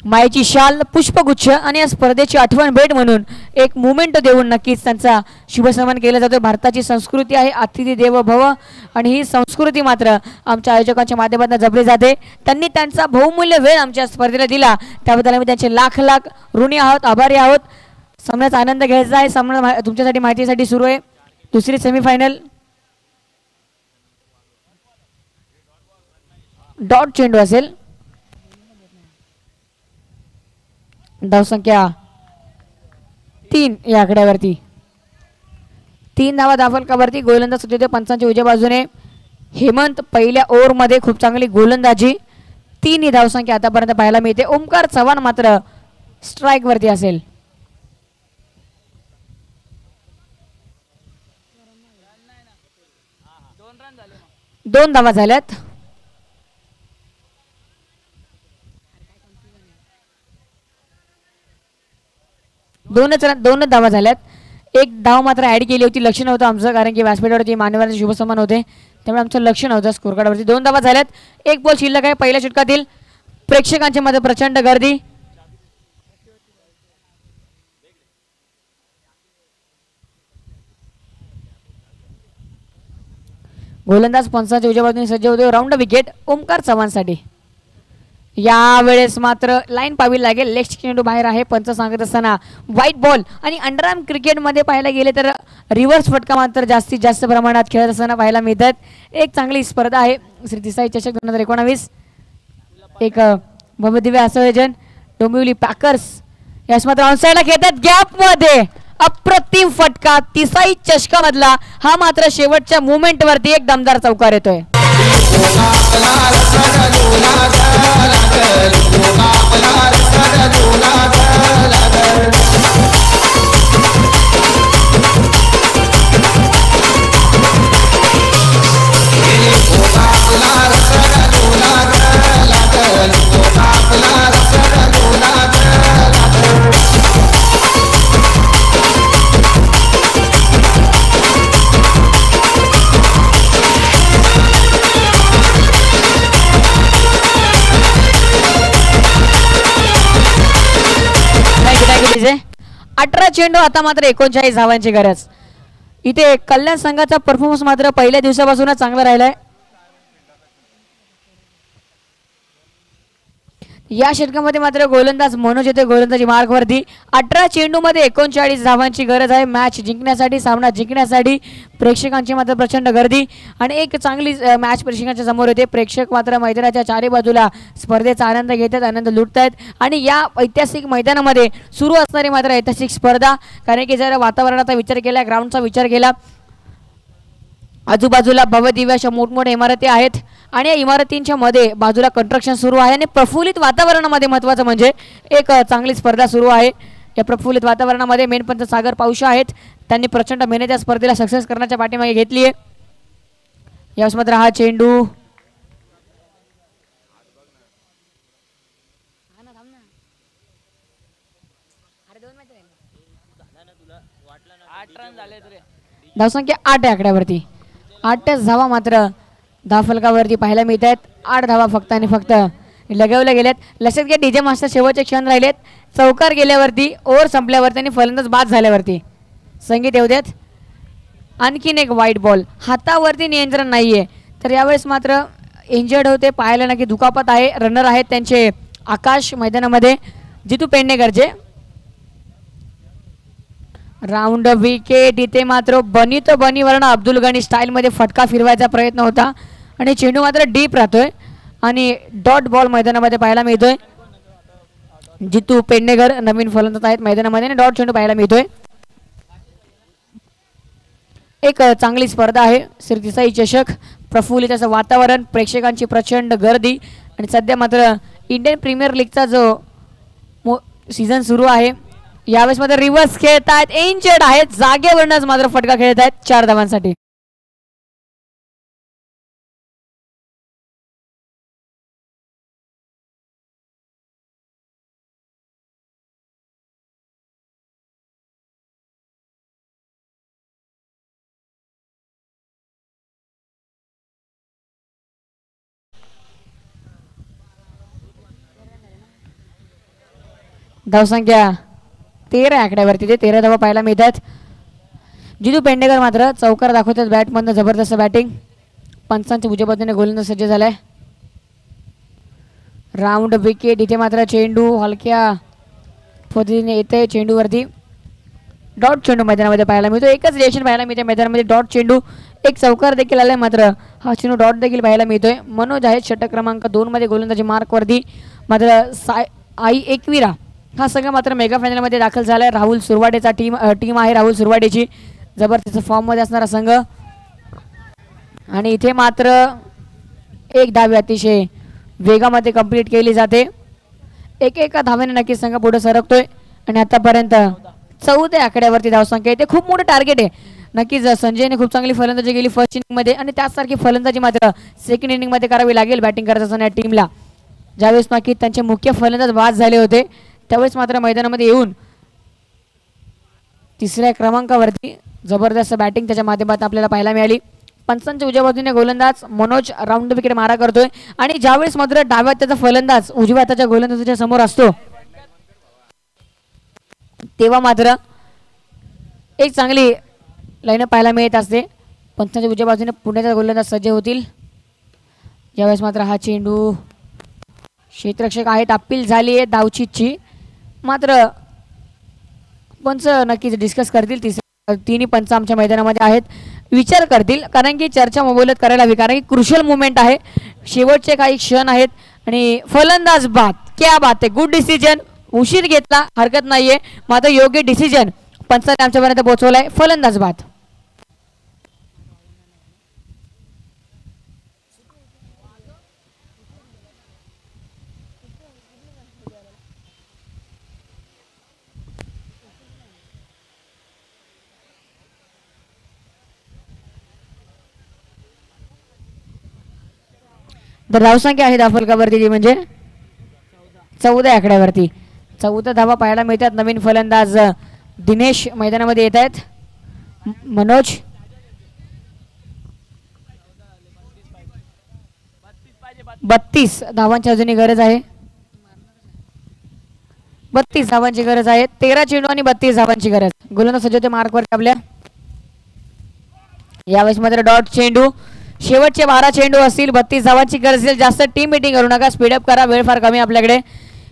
मायेची शाल, पुष्पगुच्छ आणि या स्पर्धेची आठवण भेट म्हणून एक मुमेंट देऊन नक्कीच त्यांचा शुभसन्मान केला जातो. भारताची संस्कृती आहे अतिथी देवो भव, आणि ही संस्कृती मात्र आमच्या आयोजकांच्या माध्यमातून जपली जाते. त्यांनी त्यांचा बहुमूल्य वेळ आमच्या स्पर्धेला दिला, त्याबद्दल आम्ही त्यांचे लाख लाख ऋणी आहोत, आभारी आहोत. सामन्याचा आनंद घ्यायचा आहे. सामना तुमच्यासाठी माहितीसाठी सुरू आहे. दुसरी सेमीफायनल. डॉट चेंडू असेल. धावसंख्या 3 या आकड्यावरती. 3 धावा धावफलकावरती. गोलंदाज सुद्धा पंचांच्या उजव्या बाजूने. हेमंत पहिल्या ओव्हरमध्ये खूप चांगली गोलंदाजी. 3 ही धावसंख्या आतापर्यंत पाहायला मिळते. ओमकार चव्हाण मात्र स्ट्राईक वरती असेल. दोन धावा झाल्यात. दोनच धावा झाल्यात. एक धाव मात्र ऍड केली होती, लक्ष नव्हतं आमचं, कारण की व्यासपीठावरती मान्यवरांचे शुभसन्मान होते, त्यामुळे आमचं लक्ष नव्हतं स्कोर कार्डवरती. 2 धावा झाल्यात. एक बॉल शिल्लक आहे पहिल्या षटकातील. प्रेक्षकांच्या मध्ये प्रचंड गर्दी. गोलंदाज पंचांच्या उजव्या बाजूने सज्ज होते. राऊंड विकेट ओमकार चव्हाणसाठी. यावेळेस मात्र लाईन पाहावी लागेल. लेग चेंडू बाहेर आहे. पंच सांगत असताना व्हाईट बॉल. आणि अंडरआर्म क्रिकेटमध्ये पाहायला गेले तर रिव्हर्स फटका मात्र जास्तीत जास्त प्रमाणात खेळत असताना पाहायला मिळतात. एक चांगली स्पर्धा आहे श्री तिसाई चषक 2019. एक भव्यदिव्य असं आयोजन. डोंबिवली पॅकर्स यास मात्र ऑनसाइडला खेळतात. गॅपमध्ये अप्रतिम फटका तिसाई चषकामधला. हा मात्र शेवटच्या मुवमेंट वरती एक दमदार चौकार येतोय. आहे. 18 चेंडू आता मात्र 39 धावांची गरज. इथे कल्याण संघाचा परफॉर्मन्स मात्र पहिल्या दिवसापासूनच चांगला राहिलाय. या षटकामध्ये मात्र गोलंदाज मनोज येते गोलंदाजी मार्कवरती. 18 चेंडूमध्ये 39 धावांची गरज आहे मॅच जिंकण्यासाठी, सामना जिंकण्यासाठी. प्रेक्षकांची मात्र प्रचंड गर्दी आणि एक चांगली मॅच प्रेक्षकांच्या समोर येते. प्रेक्षक मात्र मैदानाच्या चारी बाजूला स्पर्धेचा आनंद घेतात, आनंद लुटतायत. आणि या ऐतिहासिक मैदानामध्ये सुरू असणारी मात्र ऐतिहासिक स्पर्धा, कारण की जर वातावरणाचा विचार केला, ग्राउंडचा विचार केला, आजूबाजूला भव्यदिव्य अशा मोठमोठ्या इमारती आहेत आणि या इमारतींच्या मध्ये बाजूला कंस्ट्रक्शन सुरू आहे आणि प्रफुल्लित वातावरणामध्ये महत्त्वाचं म्हणजे एक चांगली स्पर्धा सुरू आहे. या प्रफुल्लित वातावरणामध्ये मेन पंच सागर पावशा आहेत. त्यांनी प्रचंड मेहनत या स्पर्धेला सक्सेस करण्याच्या पाठीमागे घेतली आहे. यावेळेस मात्र हा चेंडू धावसंख्या 8 आहे आकड्यावरती. 8 धावा मात्र धावफलकावरती पाहायला मिळत आहेत. 8 धावा फक्त आणि फक्त लगावल्या गेल्यात. लक्षात घ्या डीजे मास्टर शेवटचे क्षण राहिलेत. चौकार गेल्यावरती ओव्हर संपल्यावरती आणि फलंदाज बाद झाल्यावरती संगीत येऊ देत. आणखीन एक वाईट बॉल. हातावरती नियंत्रण नाहीये तर यावेळेस मात्र इंजर्ड होते. पाहायला नक्की दुखापत आहे. रनर आहेत त्यांचे आकाश मैदानामध्ये जितू पेडणेकरचे. Round wicket. इथे मात्र बनी तो बनीवरनं अब्दुल गनी स्टाईलमध्ये फटका फिरवायचा प्रयत्न होता आणि चेंडू मात्र डीप राहतोय आणि डॉट बॉल मैदानामध्ये पाहायला मिळतोय. जितू पेडणेकर नवीन फलंदाज आहेत मैदानामध्ये आणि डॉट चेंडू पाहायला मिळतोय. एक चांगली स्पर्धा आहे. श्री देसाई चषक. प्रफुल्लित असं वातावरण, प्रेक्षकांची प्रचंड गर्दी आणि सध्या मात्र इंडियन प्रीमियर लीगचा जो सीझन सुरू आहे. यावेळेस मात्र रिव्हर्स खेळत आहेत. इंजर्ड आहेत. जागेवरनच मात्र फटका खेळत आहेत 4 धावांसाठी. धावसंख्या 13 आकड्यावरती. ते 13 धावा पाहायला मिळतात. जितू पेडणेकर मात्र चौकार दाखवतात बॅटमधनं. जबरदस्त बॅटिंग. पंचांच्या उजव्या बाजूने गोलंदाज सज्ज झालाय. Round wicket. इथे मात्र चेंडू हलक्या पद्धतीने येते चेंडूवरती. डॉट चेंडू मैदानामध्ये पाहायला मिळतो. एकच रिएक्शन पाहायला मिळते मैदानामध्ये. डॉट चेंडू. एक चौकार देखील आलाय मात्र हा चेंडू डॉट देखील पाहायला मिळतोय. मनोज आहेत षटक क्रमांक 2 मध्ये गोलंदाजी मार्कवरती. मात्र आई एकविरा हा संघ मात्र मेगा फायनलमध्ये दाखल झालाय. राहुल सुरवाडेचा टीम आहे. राहुल सुरवाडेची जबरदस्त फॉर्ममध्ये असणारा संघ आणि इथे मात्र एक धाव अतिशय वेगामध्ये कंप्लीट केली जाते. एका धावेने नक्की संघ पुढे सरकतोय आणि आतापर्यंत 14 आकड्यावरती धावसंख्या येते. खूप मोठं टार्गेट आहे. नक्कीच संजयने खूप चांगली फलंदाजी केली फर्स्ट इनिंगमध्ये आणि त्याचसारखी फलंदाजी मात्र सेकंड इनिंगमध्ये करावी लागेल बॅटिंग करत असताना या टीमला. ज्यावेळेस नक्की त्यांचे मुख्य फलंदाज बाद झाले होते त्यावेळेस मात्र मैदानामध्ये येऊन 3ऱ्या क्रमांकावरती जबरदस्त बॅटिंग त्याच्या माध्यमातून आपल्याला पाहायला मिळाली. पंचांच्या उजव्या बाजूने गोलंदाज मनोज राऊंड विकेट मारा करतोय आणि ज्यावेळेस मात्र डाव्या त्याचा फलंदाज उजव्या हाताच्या गोलंदाजाच्या समोर असतो तेव्हा मात्र एक चांगली लाईन पाहायला मिळत असते. पंचांच्या उजव्या बाजूने पुण्याचा गोलंदाज सज्ज होतील. यावेळेस मात्र हा चेंडू क्षेत्ररक्षक आहेत. अपील झाली आहे धावचीची मात्र पंच नक्कीच डिस्कस करतील. तिन्ही पंच आमच्या मैदानामध्ये आहेत. विचार करतील कारण की चर्चा मोबाईलात करायला हवी कारण की क्रुशियल मुवमेंट आहे. शेवटचे काही क्षण आहेत आणि फलंदाज बाद. क्या बात आहे. Good decision. उशीर घेतला हरकत नाहीये मात्र योग्य डिसिजन पंचाने आमच्यापर्यंत पोहोचवलाय. फलंदाज बाद. तर धावसंख्या आहे धावफलकावरती ती म्हणजे 14 आकड्यावरती. 14 धावा पाहायला मिळतात. नवीन फलंदाज दिनेश मैदानामध्ये येत आहेत. मनोज 32 धावांची अजूनही गरज आहे. 32 धावांची गरज आहे. 13 चेंडू आणि 32 धावांची गरज. गोलंदाज सज्ज होते मार्कवर आपल्या. यावेळेस मात्र डॉट चेंडू. शेवटचे 12 चेंडू असतील. 32 धावांची गरज असेल. जास्त टीम मीटिंग करू नका. स्पीडअप करा. वेळ फार कमी आपल्याकडे.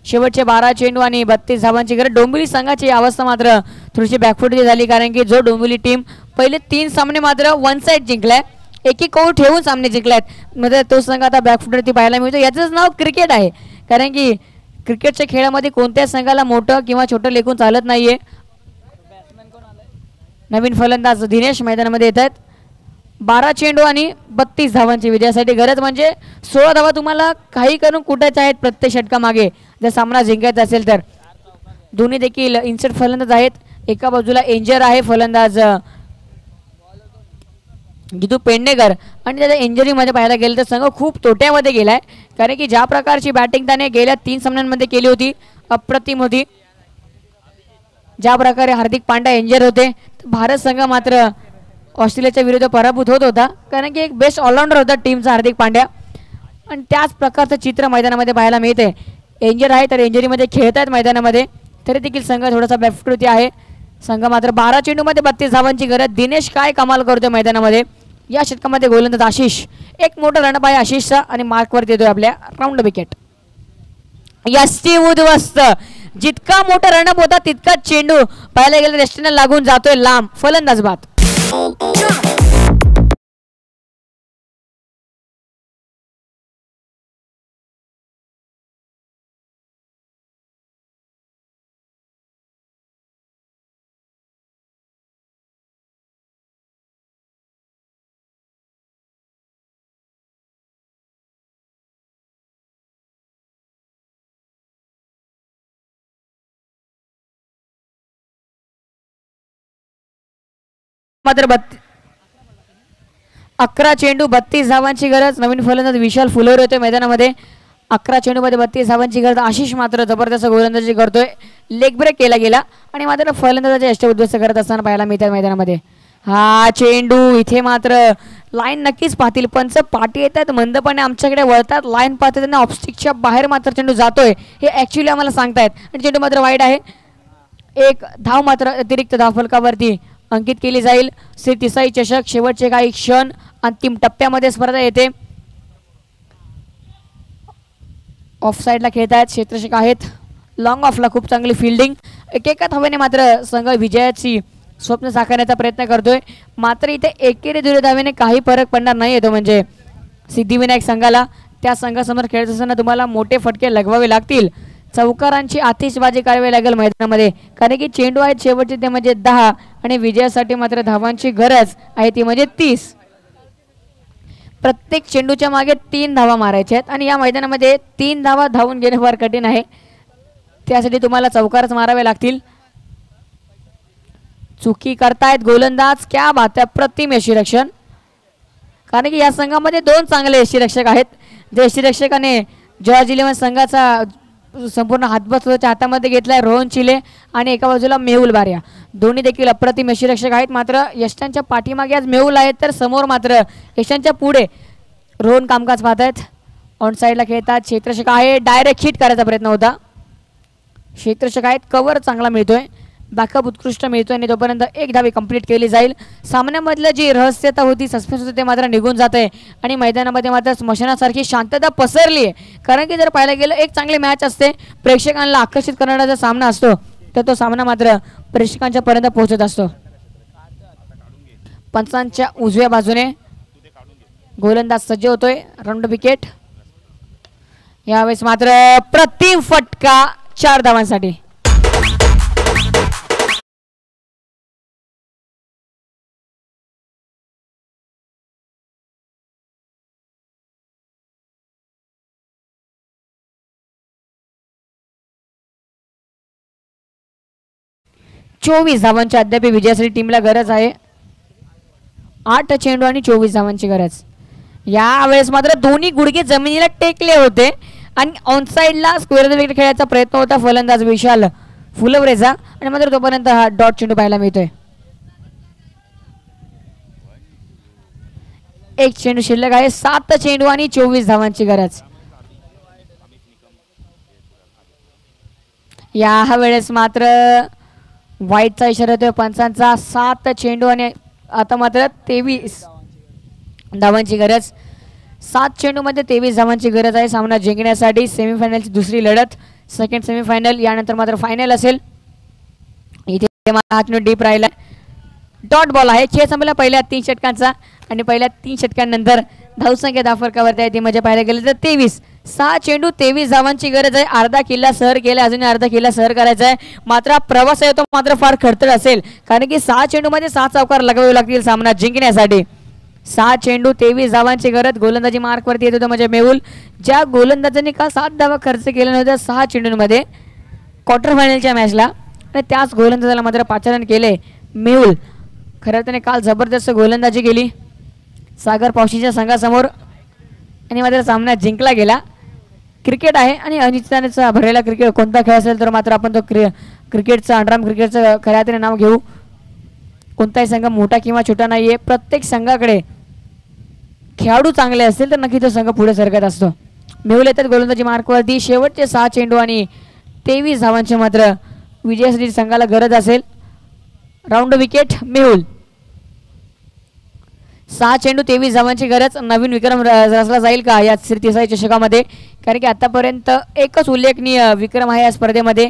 शेवटचे 12 चेंडू आणि 32 धावांची गरज. डोंबिवली संघाची अवस्था मात्र थोडीशी बॅकफुटची झाली कारण की जो डोंबिवली टीम पहिले 3 सामने मात्र वन साइड जिंकलाय. एक ओव्हर ठेवून सामने जिंकलायत मध्ये तो संघ आता बॅकफुटवरती पाहायला मिळतो. याचंच नाव क्रिकेट आहे कारण की क्रिकेटच्या खेळामध्ये कोणत्या संघाला मोठं किंवा छोटं लेखून चालत नाहीये. नवीन फलंदाज दिनेश मैदानामध्ये येत आहेत. 12 चेंडू आणि 32 धावांची विजयासाठी गरज, म्हणजे 16 धावा तुम्हाला काही करून कुठायच्या आहेत प्रत्येक षटकामागे जर सामना जिंकायचा असेल तर. दोन्ही देखील इन्सर्ट फलंदाज आहेत. एका बाजूला एंजर आहे फलंदाज जितू पेडणेकर, आणि त्याच्या इंजरीमध्ये पाहायला गेलं तर संघ खूप तोट्यामध्ये गेलाय, कारण की ज्या प्रकारची बॅटिंग त्याने गेल्या 3 सामन्यांमध्ये केली होती अप्रतिम होती. ज्या प्रकारे हार्दिक पांड्या इंजर होते, भारत संघ मात्र ऑस्ट्रेलियाच्या विरुद्ध पराभूत होत होता, कारण की एक बेस्ट ऑलराऊंडर होता टीमचा हार्दिक पांड्या, आणि त्याच प्रकारचं चित्र मैदानामध्ये पाहायला मिळते. इंजर आहे तर इंजरीमध्ये खेळतायत मैदानामध्ये, तरी देखील संघ थोडासा बॅफकृती आहे. संघ मात्र 12 चेंडूमध्ये 32 धावांची गरज. दिनेश काय कमाल करतोय मैदानामध्ये. या षटकामध्ये गोलंदाज आशिष, एक मोठा रनअप आहे आशिषचा आणि मार्कवरती येतोय आपल्या राऊंड विकेट. यष्टी उद्ध्वस्त, जितका मोठा रनअप होता तितका चेंडू पाहायला गेलं यष्टीने लागून जातोय लांब. फलंदाज बाद. मात्र 11 चेंडू 32 धावांची गरज. नवीन फलंदाज विशाल फुलोर होते मैदानामध्ये. 11 चेंडूमध्ये 32 धावांची गरज. आशिष मात्र जबरदस्त गोलंदाजी करतोय. लेग ब्रेक केला गेला आणि मात्र फलंदाजाचे यष्टी उद्ध्वस्त करत असताना पाहायला मिळतात मैदानामध्ये. हा चेंडू इथे मात्र लाईन नक्कीच पाहतील, पंच पाठी येतात मंदपणे आमच्याकडे वळतात, लाईन पाहतात त्यांना ऑब्स्टिकच्या बाहेर मात्र चेंडू जातोय हे ऍक्च्युली आम्हाला सांगतायत, आणि चेंडू मात्र वाईट आहे. एक धाव मात्र अतिरिक्त धावफलकावरती अंकित केली जाईल. श्री तिसाई चषक शेवटचे काही क्षण अंतिम टप्प्यामध्ये स्पर्धा येते. ऑफ साईडला खेळत आहेत, क्षेत्ररक्षक आहेत. लॉंग ऑफला खूप चांगली फिल्डिंग. एकेका धावेने मात्र संघ विजयाची स्वप्न साकारण्याचा प्रयत्न करतोय. मात्र इथे एकेरी दुहेरी धावेने काही फरक पडणार नाही येतो, म्हणजे सिद्धिविनायक संघाला त्या संघासमोर खेळत असताना तुम्हाला मोठे फटके लगवावे लागतील. चौकारांची आतिषबाजी करावी लागेल मैदानामध्ये, कारण की चेंडू आहेत शेवटचे ते म्हणजे 10 आणि विजयासाठी मात्र धावांची गरज आहे ती म्हणजे 30. प्रत्येक चेंडूच्या मागे 3 धावा मारायच्या आहेत आणि या मैदानामध्ये 3 धावा धावून घेणे फार कठीण आहे, त्यासाठी तुम्हाला चौकारच मारावे लागतील. चुकी करतायत गोलंदाज, क्या बात आहे, प्रतिम यष्टीरक्षण. कारण की या संघामध्ये 2 चांगले यष्टीरक्षक आहेत. जे यष्टीरक्षकाने जॉर्ज इलेव्हन संघाचा संपूर्ण हातभार स्वतःच्या हातामध्ये घेतलाय, रोहन चिले, आणि एका बाजूला मेहुल बारिया. दोन्ही देखील अप्रतिम यष्टीरक्षक आहेत. मात्र यष्टांच्या पाठीमागे आज मेहुल आहेत, तर समोर मात्र यशांच्या पुढे रोहन कामकाज पाहत आहेत. ऑन साईडला खेळतात, क्षेत्ररक्षक आहे, डायरेक्ट हिट करायचा प्रयत्न होता. क्षेत्ररक्षक आहेत, कव्हर चांगला मिळतोय, बॅकअप उत्कृष्ट मिळतोय आणि तोपर्यंत एक धावी कंप्लीट केली जाईल. सामन्यामधलं जी रहस्यता होती, सस्पेन्स होते, ते मात्र निघून जात आहे आणि मैदानामध्ये मात्र स्मशानासारखी शांतता पसरली आहे. कारण की जर पाहायला गेलं एक चांगली मॅच असते, प्रेक्षकांना आकर्षित करणारा जर सामना असतो तर तो सामना मात्र प्रेक्षकांच्या पर्यंत पोहोचत असतो. पंचांच्या उजव्या बाजूने गोलंदाज सज्ज होतोय, राऊंड विकेट. यावेळेस मात्र प्रतिम फटका 4 धावांसाठी. चोवीस धावांच्या अद्याप विजयासाठी टीमला गरज आहे. 8 चेंडू आणि 24 धावांची गरज. यावेळेस मात्र दोन्ही गुडघे जमिनीला टेकले होते आणि ऑनसाइडला स्क्वेअर विकेट खेळायचा प्रयत्न होता फलंदाज विशाल फुलवरेचा, आणि मात्र तोपर्यंत हा डॉट चेंडू पाहायला मिळतोय. एक चेंडू शिल्लक आहे. 7 चेंडू आणि 24 धावांची गरज. या वेळेस मात्र वाईटचा इशारा होतोय पंचांचा. 7 चेंडू आणि आता मात्र 23 धावांची गरज. 7 चेंडूमध्ये 23 धावांची गरज आहे सामना जिंकण्यासाठी. सेमीफायनलची दुसरी लढत, सेकंड सेमीफायनल, यानंतर मात्र फायनल असेल. इथे हा चेंडू डीप राहिला, डॉट बॉल आहे. खेळ संपला पहिल्या 3 षटकांचा आणि पहिल्या 3 षटकांनंतर धावसंख्या धावफलकावरती आहे ती म्हणजे पाहायला गेलं तर 23. 6 चेंडू 23 धावांची गरज आहे. अर्धा किल्ला सहर केला, अजून अर्धा किल्ला सहर करायचा आहे. मात्र प्रवास आहे तो मात्र फार खडतर असेल, कारण की 6 चेंडूमध्ये 6 चौकार लगावे लागतील सामना जिंकण्यासाठी. 6 चेंडू 23 धावांची गरज. गोलंदाजी मार्कवरती येत होतं म्हणजे मेहुल. ज्या गोलंदाजांनी काल 7 धावा खर्च केल्या नव्हत्या 6 चेंडूंमध्ये क्वार्टर फायनलच्या मॅचला, आणि त्याच गोलंदाजाला मात्र पाचारण केले मेहुल. खरं त्याने काल जबरदस्त गोलंदाजी केली सागर पावशीच्या संघासमोर आणि मात्र सामना जिंकला गेला. क्रिकेट आहे आणि अनिश्चिततेचा भरलेला क्रिकेट कोणता खेळ असेल तर मात्र आपण तो क्रिकेटचं अंडरआर्म क्रिकेटचं खऱ्या अर्थाने नाव घेऊ. कोणताही संघ मोठा किंवा छोटा नाही आहे. प्रत्येक संघाकडे खेळाडू चांगले असतील तर नक्की तो संघ पुढे सरकत असतो. मेहुल येतात गोलंदाजी मार्कवरती. शेवटचे 6 चेंडू आणि 23 धावांचे मात्र विजयासाठी संघाला गरज असेल. Round wicket Mehul. 6 चेंडू 23 धावांची गरज. नवीन विक्रम रचला जाईल का या तिसऱ्या चषकामध्ये, कारण की आतापर्यंत एकच उल्लेखनीय विक्रम आहे या स्पर्धेमध्ये.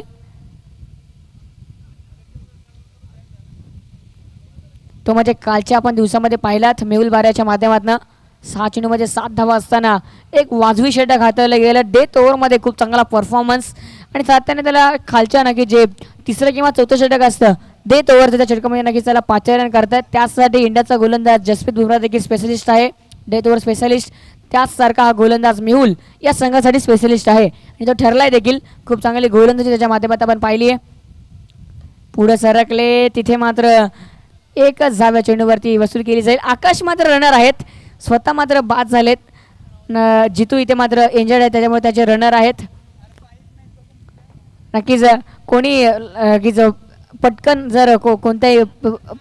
तो म्हणजे कालच्या आपण दिवसामध्ये पाहिलात मेहुल बाऱ्याच्या माध्यमातून 6 चेंडूमध्ये 7 धावा असताना एक वाजवी षटक हाताळलं गेलं. डेथ ओव्हरमध्ये खूप चांगला परफॉर्मन्स आणि सातत्याने त्याला खालच्या नक्की जे तिसरं किंवा चौथं षटक असतं डेथ ओव्हर त्याच्या षटकामध्ये नक्कीच त्याला पाचारण करतात. त्यासाठी इंडियाचा गोलंदाज जसप्रीत बुमराह देखील स्पेशलिस्ट आहे, डेथ ओव्हर स्पेशलिस्ट. त्याचसारखा हा गोलंदाज मेहुल या संघासाठी स्पेशलिस्ट आहे आणि तो ठरलाय देखील. खूप चांगली गोलंदाजी त्याच्या माध्यमात आपण पाहिली आहे. पुढे सरकले तिथे मात्र एकच धाव्या चेंडूवरती वसूल केली जाईल. आकाश मात्र रनर आहेत, स्वतः मात्र बाद झालेत. जितू इथे मात्र इंजर्ड आहे त्याच्यामुळे त्याचे रनर आहेत. नक्कीच कोणी की पटकन जर कोणत्याही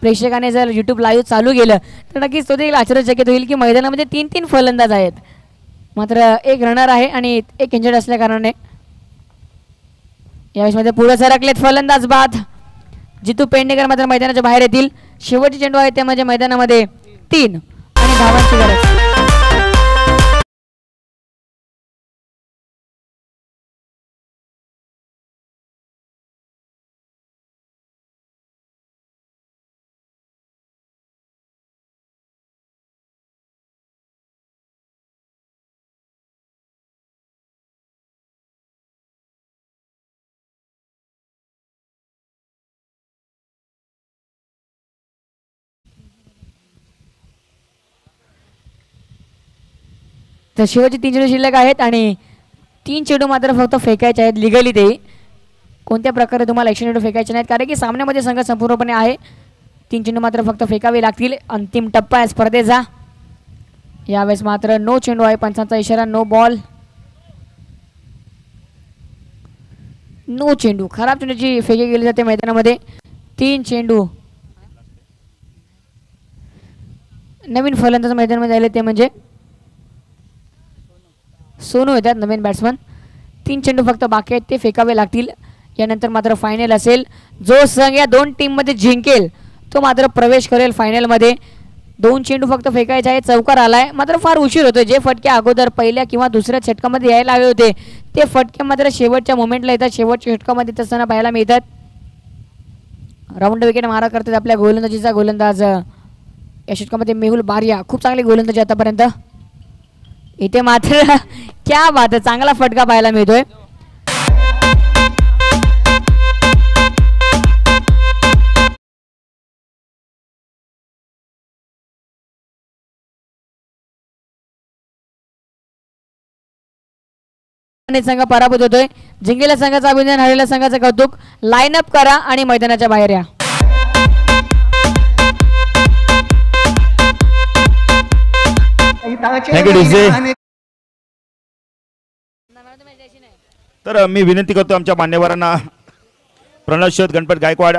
प्रेक्षकाने जर यूट्यूब लाईव्ह चालू केलं तर नक्कीच तो देखील आश्चर्यचकित होईल की मैदानामध्ये 3 फलंदाज आहेत, मात्र एक रनर आहे आणि एक इंजर्ड असल्या कारणाने यावेळेस पुढे सरकलेत फलंदाज बाद. जितू पेडणेकर मात्र मैदानाच्या बाहेर येतील. शेवटचे चेंडू आहे ते म्हणजे मैदानामध्ये 3 आणि धावांची गरज. तर शेवटचे 3 चेंडू शिल्लक आहेत आणि 3 चेंडू मात्र फक्त फेकायचे आहेत लिगली. तेही कोणत्या प्रकारे तुम्हाला 100 चेंडू फेकायचे नाहीत कारण की सामन्यामध्ये संघ संपूर्णपणे आहे. 3 चेंडू मात्र फक्त फेकावे लागतील. अंतिम टप्पा आहे स्पर्धेचा. यावेळेस मात्र नो चेंडू आहे, पंचांचा इशारा नो बॉल. नो चेंडू, खराब चेंडूची फेकी केली जाते मैदानामध्ये. 3 चेंडू. नवीन फलंदाज मैदानामध्ये आले ते म्हणजे सोनू येतात नवीन बॅट्समन. 3 चेंडू फक्त बाकी आहेत ते फेकावे लागतील. यानंतर मात्र फायनल असेल. जो संघ या 2 टीममध्ये जिंकेल तो मात्र प्रवेश करेल फायनलमध्ये. 2 चेंडू फक्त फेकायचे आहे. चौकार आलाय मात्र फार उशीर होतोय. जे फटके अगोदर पहिल्या किंवा दुसऱ्या षटकामध्ये यायला हवे होते ते फटके मात्र शेवटच्या मोमेंटला येतात, शेवटच्या षटकामध्ये तसताना पाहायला मिळतात. राऊंड विकेट मारा करतात आपल्या गोलंदाजीचा गोलंदाज या षटकामध्ये मेहुल बारिया. खूप चांगली गोलंदाजी आतापर्यंत. इथे मात्र क्या बात, चांगला फटका पाहायला मिळतोय. संघ पराभूत होतोय. जिंकलेल्या संघाचं अभिनंदन, हरलेल्या संघाचं कौतुक. लाईन अप करा आणि मैदानाच्या बाहेर या. Thank you DJ. तर मी विनंती करतो आमच्या मान्यवरांना, प्रणव शेठ, गणपत गायकवाड